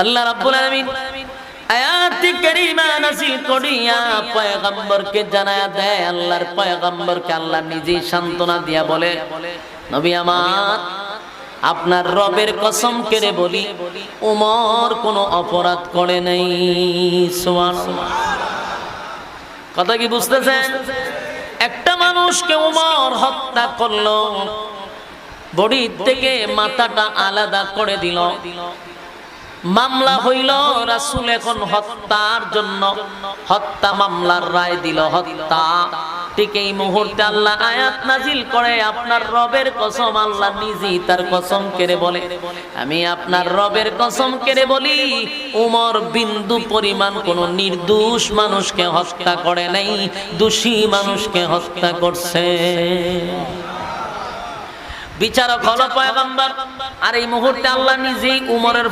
আল্লাহ রাব্বুল আলামিন আয়াত কারীমা নাযিল করিয়া পয়গম্বরকে জানায়া দেয়, আল্লাহর পয়গম্বরকে আল্লাহ নিজেই সান্ত্বনা দিয়া বলে, নবী আমার, আপনার রবের কসম করে বলি, উমর কোনো অপরাধ করে নাই। সুবহানাল্লাহ। কথা কি বুঝতেছেন? একটা মানুষকে উমর হত্যা করলো, বডি থেকে মাথাটা আলাদা করে দিল, মামলা হইল, রাসূল এখন হত্যার জন্য হত্যা মামলার রায় দিল, হত্যা। ঠিক এই মুহূর্তে আল্লাহ আয়াত নাজিল করে, আপনার রবের কসম, আল্লাহ নিজেই তার কসম করে বলে, আমি আপনার রবের কসম করে বলি, উমর বিন্দু পরিমাণ কোন নির্দোষ মানুষকে হত্যা করে নাই, দোষী মানুষকে হত্যা করছে। বিচারক হলো পয়গম্বর, আর এই মুহূর্তে আল্লাহ নিজেই উমরের